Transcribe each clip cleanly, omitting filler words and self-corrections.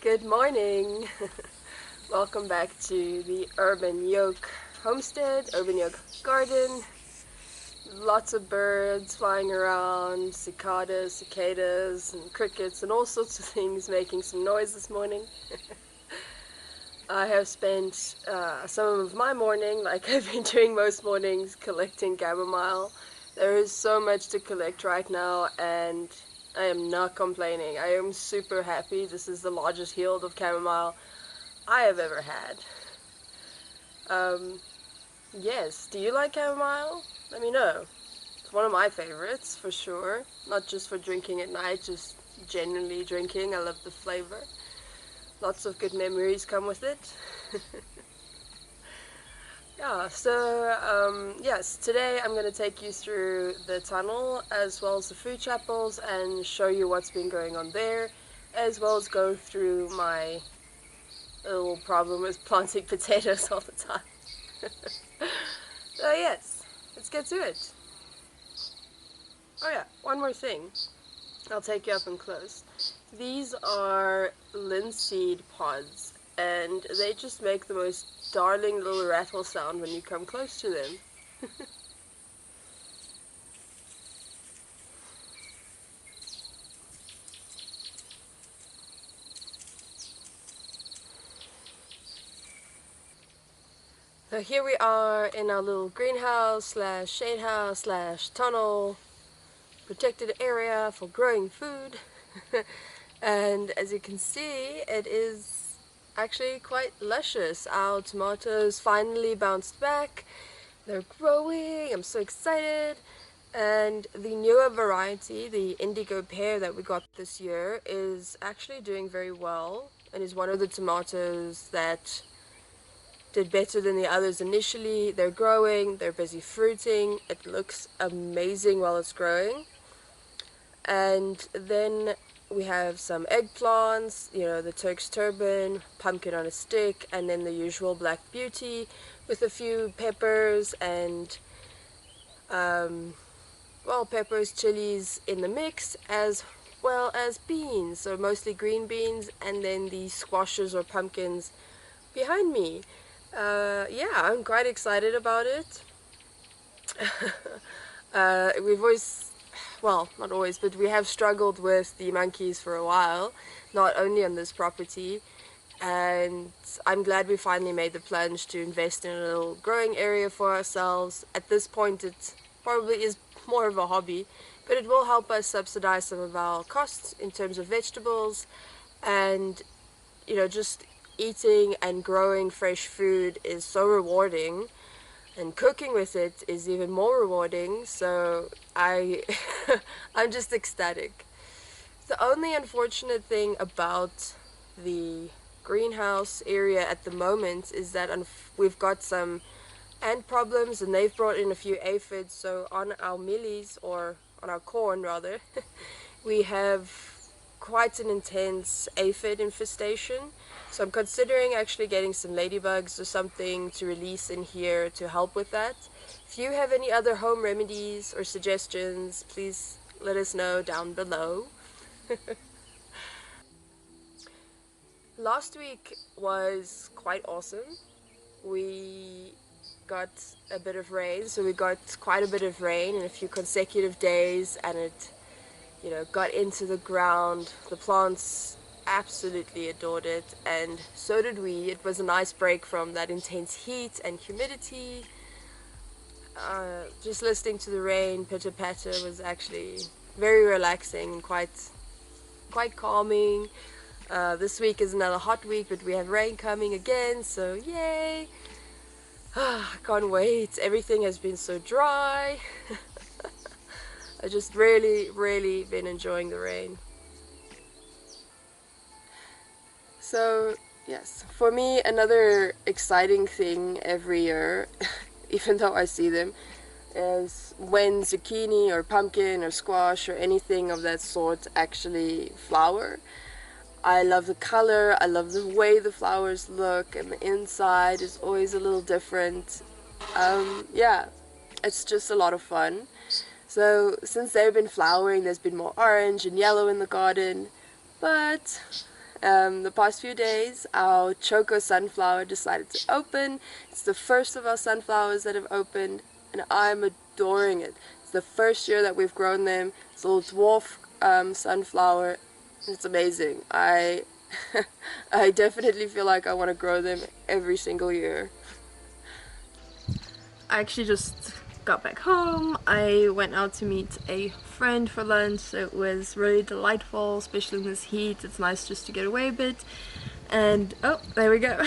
Good morning! Welcome back to the Urban Yoke homestead, Urban Yoke garden. Lots of birds flying around, cicadas, and crickets, and all sorts of things making some noise this morning. I have spent some of my morning, like I've been doing most mornings, collecting chamomile. There is so much to collect right now, and I am not complaining. I am super happy. This is the largest yield of chamomile I have ever had. Yes, do you like chamomile? Let me know. It's one of my favorites, for sure. Not just for drinking at night, just generally drinking. I love the flavor. Lots of good memories come with it. Yeah, so yes, today I'm going to take you through the tunnel as well as the food chapels and show you what's been going on there, as well as go through my little problem with planting potatoes all the time. So yes, let's get to it. Oh yeah, one more thing. I'll take you up and close. These are linseed pods, and they just make the most darling little rattle sound when you come close to them. So here we are in our little greenhouse slash shade house slash tunnel protected area for growing food. And as you can see, it is actually quite luscious. Our tomatoes finally bounced back. They're growing. I'm so excited. And the newer variety, the indigo pear that we got this year, is actually doing very well and is one of the tomatoes that did better than the others initially. They're growing, they're busy fruiting. It looks amazing while it's growing. And then we have some eggplants, you know, the Turk's turban, pumpkin on a stick, and then the usual black beauty with a few peppers and well, peppers, chilies in the mix, as well as beans, so mostly green beans, and then the squashes or pumpkins behind me. Yeah, I'm quite excited about it. We've always, well, not always, but we have struggled with the monkeys for a while, not only on this property, and I'm glad we finally made the plunge to invest in a little growing area for ourselves. At this point, it probably is more of a hobby, but it will help us subsidize some of our costs in terms of vegetables, and you know, just eating and growing fresh food is so rewarding, and cooking with it is even more rewarding. So I'm just ecstatic. The only unfortunate thing about the greenhouse area at the moment is that we've got some ant problems, and they've brought in a few aphids. So on our mealies, or on our corn rather, we have quite an intense aphid infestation. So I'm considering actually getting some ladybugs or something to release in here to help with that. If you have any other home remedies or suggestions, please let us know down below. Last week was quite awesome. We got a bit of rain, so we got quite a bit of rain in a few consecutive days, and it, you know, got into the ground. The plants absolutely adored it, and so did we. It was a nice break from that intense heat and humidity. Just listening to the rain pitter patter was actually very relaxing and quite calming. This week is another hot week, but we have rain coming again, so yay! I can't wait. Everything has been so dry. I just really been enjoying the rain. So yes, for me, another exciting thing every year, even though I see them, is when zucchini or pumpkin or squash or anything of that sort actually flower. I love the color, I love the way the flowers look, and the inside is always a little different. Yeah, it's just a lot of fun. So since they've been flowering, there's been more orange and yellow in the garden, but The past few days our choco sunflower decided to open. It's the first of our sunflowers that have opened and I'm adoring it. It's the first year that we've grown them. It's a little dwarf sunflower. It's amazing. I I definitely feel like I want to grow them every single year. I actually just got back home. I went out to meet a friend for lunch. It was really delightful, especially in this heat. It's nice just to get away a bit. And oh, there we go.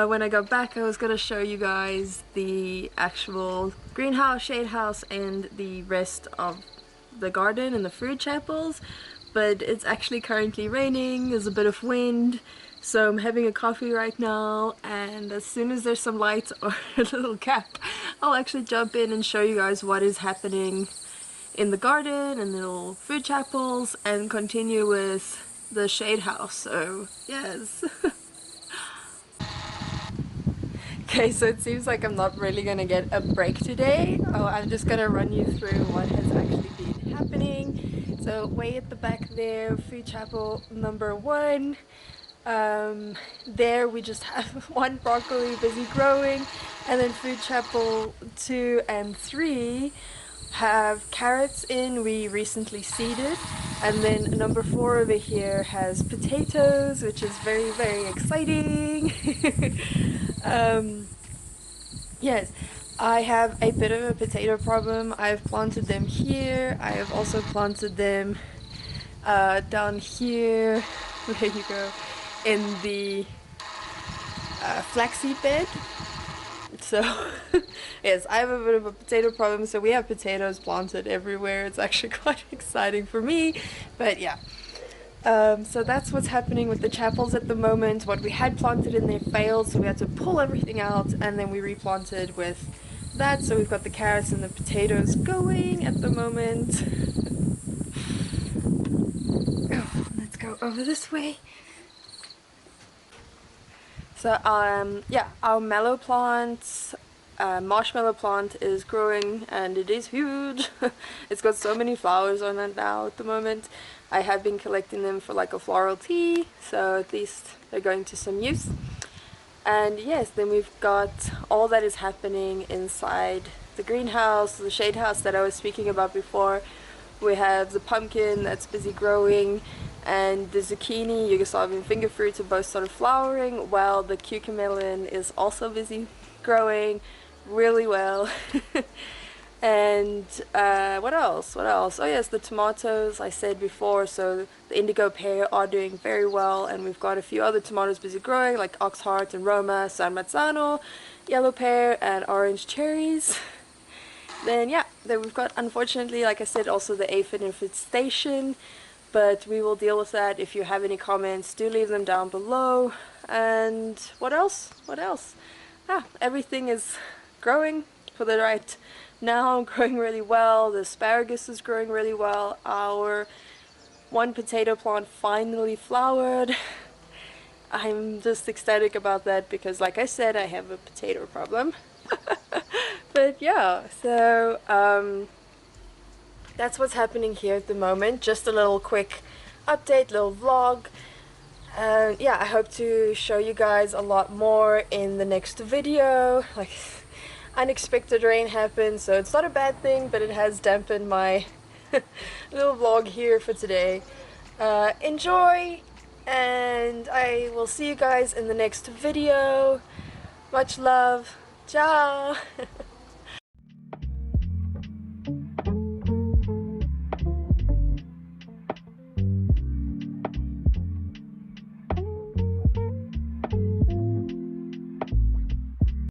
When I got back, I was going to show you guys the actual greenhouse, shade house, and the rest of the garden and the fruit chapels. But it's actually currently raining, there's a bit of wind, so I'm having a coffee right now, and as soon as there's some light or a little gap, I'll actually jump in and show you guys what is happening in the garden and the little fruit chapels and continue with the shade house. So yes. Okay, so it seems like I'm not really gonna get a break today. I'm just gonna run you through what has actually been happening. So way at the back there, food chapel number 1. There we just have one broccoli busy growing, and then food chapel 2 and 3 have carrots in, we recently seeded, and then number 4 over here has potatoes, which is very, very exciting. Yes, I have a bit of a potato problem. I've planted them here. I have also planted them down here. There you go, in the flaxseed bed. So yes, I have a bit of a potato problem, so we have potatoes planted everywhere. It's actually quite exciting for me, but yeah. So that's what's happening with the chapels at the moment. What we had planted in there failed, so we had to pull everything out, and then we replanted with that. So we've got the carrots and the potatoes going at the moment. Oh, let's go over this way. So yeah, our mallow plant, marshmallow plant is growing, and it is huge. It's got so many flowers on it now at the moment. I have been collecting them for like a floral tea, so at least they're going to some use. And yes, then we've got all that is happening inside the greenhouse, the shade house that I was speaking about before. We have the pumpkin that's busy growing, and the zucchini, Yugoslavian finger fruits are both sort of flowering, while the cucamelon is also busy growing really well. And what else? Oh yes, the tomatoes I said before, so the indigo pear are doing very well, and we've got a few other tomatoes busy growing, like Oxheart and Roma, San Marzano, yellow pear, and orange cherries. Then yeah, then we've got, unfortunately, like I said, also the aphid infestation, but we will deal with that. If you have any comments, do leave them down below. And what else? Everything is growing for the right now, growing really well. The asparagus is growing really well. Our one potato plant finally flowered. I'm just ecstatic about that because, like I said, I have a potato problem. But yeah, so that's what's happening here at the moment. Just a little quick update, little vlog. Yeah, I hope to show you guys a lot more in the next video. Like, unexpected rain happened, so it's not a bad thing, but it has dampened my little vlog here for today. Enjoy, and I will see you guys in the next video. Much love. Ciao.